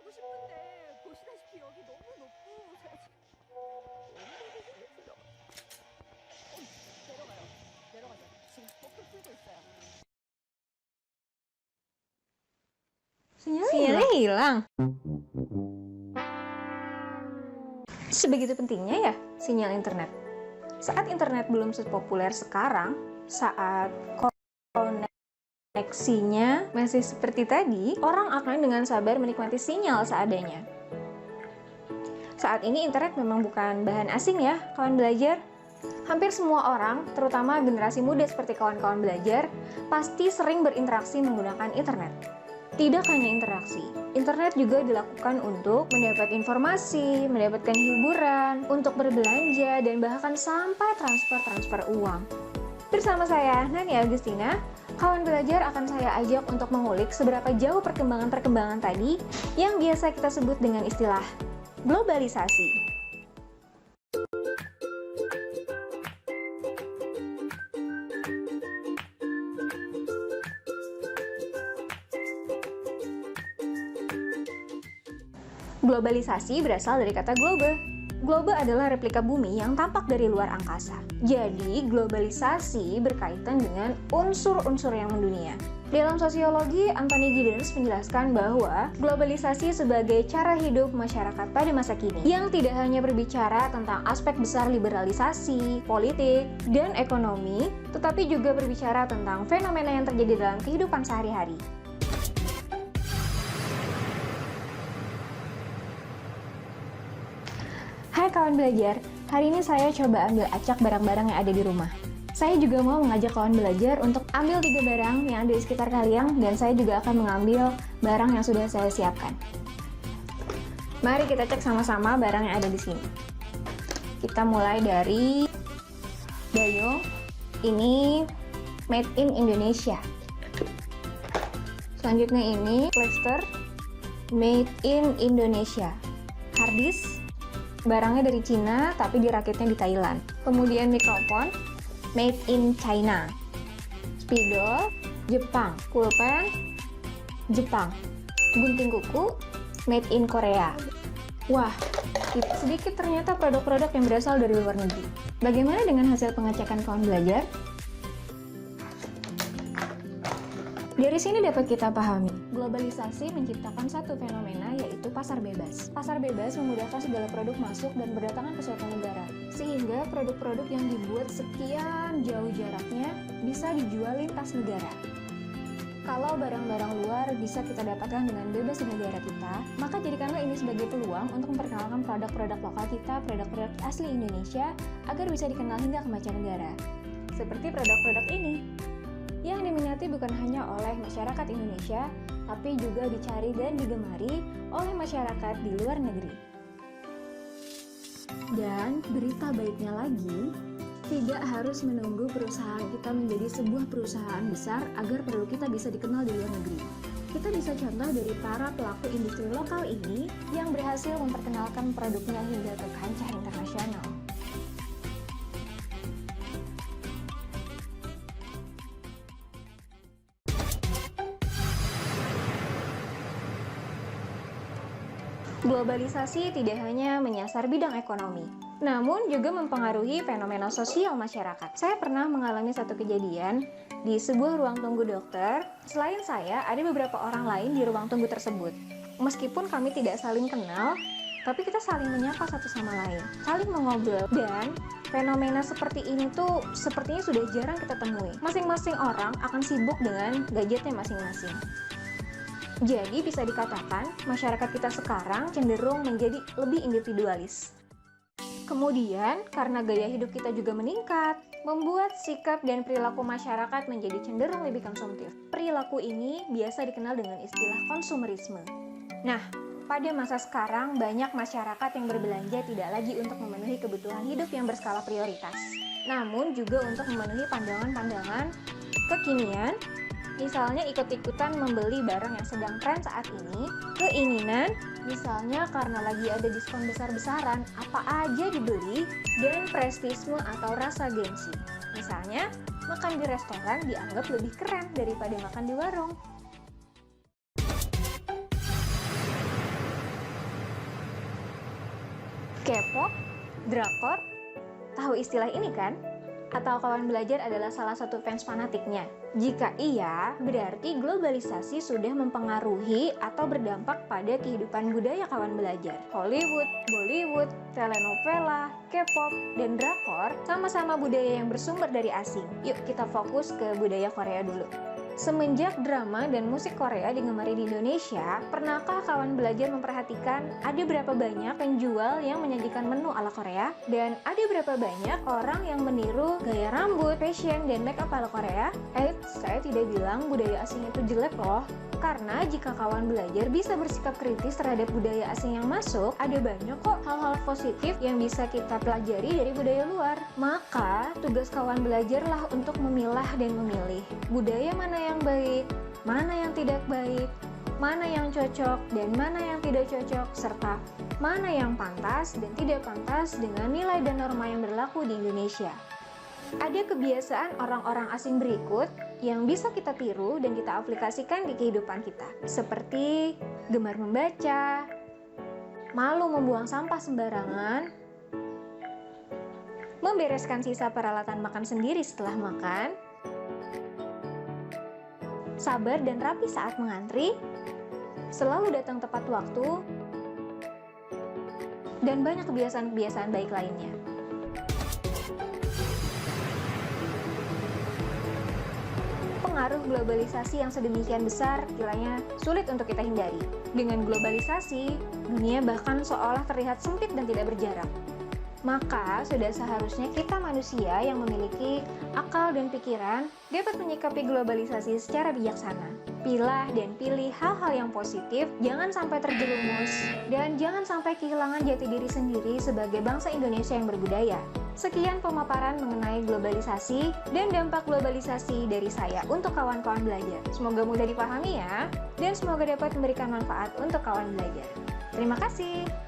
가고 싶은데 보시다시피 여기 너무 높고 제가 지금 엉덩이 힘이 들어. 내려가요. 내려가죠. 지금 버클 풀고 있어요. Sinyalnya hilang. Sebegitu pentingnya ya sinyal internet. Saat internet belum sepopuler sekarang, saat koneksinya masih seperti tadi, orang akan dengan sabar menikmati sinyal seadanya. Saat ini internet memang bukan bahan asing ya, kawan belajar. Hampir semua orang, terutama generasi muda seperti kawan-kawan belajar, pasti sering berinteraksi menggunakan internet. Tidak hanya interaksi, internet juga dilakukan untuk mendapat informasi, mendapatkan hiburan, untuk berbelanja, dan bahkan sampai transfer uang. Bersama saya, Nani Agustina, kawan belajar akan saya ajak untuk mengulik seberapa jauh perkembangan tadi yang biasa kita sebut dengan istilah globalisasi. Globalisasi berasal dari kata globe. Globe adalah replika bumi yang tampak dari luar angkasa. Jadi, globalisasi berkaitan dengan unsur-unsur yang mendunia. Dalam sosiologi, Anthony Giddens menjelaskan bahwa globalisasi sebagai cara hidup masyarakat pada masa kini yang tidak hanya berbicara tentang aspek besar liberalisasi, politik, dan ekonomi, tetapi juga berbicara tentang fenomena yang terjadi dalam kehidupan sehari-hari. Hai kawan belajar, hari ini saya coba ambil acak barang-barang yang ada di rumah. Saya juga mau mengajak kawan belajar untuk ambil 3 barang yang ada di sekitar kalian, dan saya juga akan mengambil barang yang sudah saya siapkan. Mari kita cek sama-sama barang yang ada di sini. Kita mulai dari dayung, ini made in Indonesia. Selanjutnya ini plaster, made in Indonesia. Harddisk, barangnya dari Cina tapi dirakitnya di Thailand. Kemudian mikrofon, made in China. Spidol, Jepang. Pulpen, Jepang. Gunting kuku, made in Korea. Wah, sedikit ternyata produk-produk yang berasal dari luar negeri. Bagaimana dengan hasil pengecekan kawan belajar? Dari sini dapat kita pahami, globalisasi menciptakan satu fenomena yaitu pasar bebas. Pasar bebas memudahkan segala produk masuk dan berdatangan ke suatu negara, sehingga produk-produk yang dibuat sekian jauh jaraknya bisa dijual lintas negara. Kalau barang-barang luar bisa kita dapatkan dengan bebas di negara kita, maka jadikanlah ini sebagai peluang untuk memperkenalkan produk-produk lokal kita, produk-produk asli Indonesia, agar bisa dikenal hingga ke mancanegara. Seperti produk-produk ini, yang diminati bukan hanya oleh masyarakat Indonesia, tapi juga dicari dan digemari oleh masyarakat di luar negeri. Dan berita baiknya lagi, tidak harus menunggu perusahaan kita menjadi sebuah perusahaan besar agar produk kita bisa dikenal di luar negeri. Kita bisa contoh dari para pelaku industri lokal ini yang berhasil memperkenalkan produknya hingga ke kancah internasional. Globalisasi tidak hanya menyasar bidang ekonomi, namun juga mempengaruhi fenomena sosial masyarakat. Saya pernah mengalami satu kejadian di sebuah ruang tunggu dokter. Selain saya, ada beberapa orang lain di ruang tunggu tersebut. Meskipun kami tidak saling kenal, tapi kita saling menyapa satu sama lain, saling mengobrol, dan fenomena seperti ini tuh sepertinya sudah jarang kita temui. Masing-masing orang akan sibuk dengan gadgetnya masing-masing. Jadi bisa dikatakan masyarakat kita sekarang cenderung menjadi lebih individualis. Kemudian karena gaya hidup kita juga meningkat, membuat sikap dan perilaku masyarakat menjadi cenderung lebih konsumtif. Perilaku ini biasa dikenal dengan istilah konsumerisme. Nah, pada masa sekarang banyak masyarakat yang berbelanja tidak lagi untuk memenuhi kebutuhan hidup yang berskala prioritas, namun juga untuk memenuhi pandangan-pandangan kekinian. Misalnya ikut-ikutan membeli barang yang sedang tren saat ini, keinginan, misalnya karena lagi ada diskon besar-besaran, apa aja dibeli, dan prestisme atau rasa gengsi. Misalnya, makan di restoran dianggap lebih keren daripada makan di warung. K-pop, drakor, tahu istilah ini kan? Atau kawan belajar adalah salah satu fans fanatiknya? Jika iya, berarti globalisasi sudah mempengaruhi atau berdampak pada kehidupan budaya kawan belajar. Hollywood, Bollywood, telenovela, K-pop, dan drakor sama-sama budaya yang bersumber dari asing. Yuk kita fokus ke budaya Korea dulu. Semenjak drama dan musik Korea digemari di Indonesia, pernahkah kawan belajar memperhatikan ada berapa banyak penjual yang menyajikan menu ala Korea? Dan ada berapa banyak orang yang meniru gaya rambut, fashion, dan makeup ala Korea? Saya tidak bilang budaya asing itu jelek loh. Karena jika kawan belajar bisa bersikap kritis terhadap budaya asing yang masuk, ada banyak kok hal-hal positif yang bisa kita pelajari dari budaya luar. Maka, tugas kawan belajarlah untuk memilah dan memilih budaya mana yang baik, mana yang tidak baik, mana yang cocok dan mana yang tidak cocok, serta mana yang pantas dan tidak pantas dengan nilai dan norma yang berlaku di Indonesia. Ada kebiasaan orang-orang asing berikut yang bisa kita tiru dan kita aplikasikan di kehidupan kita, seperti gemar membaca, malu membuang sampah sembarangan, membereskan sisa peralatan makan sendiri setelah makan, sabar dan rapi saat mengantri, selalu datang tepat waktu, dan banyak kebiasaan-kebiasaan baik lainnya. Pengaruh globalisasi yang sedemikian besar kiranya sulit untuk kita hindari. Dengan globalisasi, dunia bahkan seolah terlihat sempit dan tidak berjarak. Maka, sudah seharusnya kita manusia yang memiliki akal dan pikiran dapat menyikapi globalisasi secara bijaksana. Pilah dan pilih hal-hal yang positif, jangan sampai terjerumus, dan jangan sampai kehilangan jati diri sendiri sebagai bangsa Indonesia yang berbudaya. Sekian pemaparan mengenai globalisasi dan dampak globalisasi dari saya untuk kawan-kawan belajar. Semoga mudah dipahami ya, dan semoga dapat memberikan manfaat untuk kawan belajar. Terima kasih.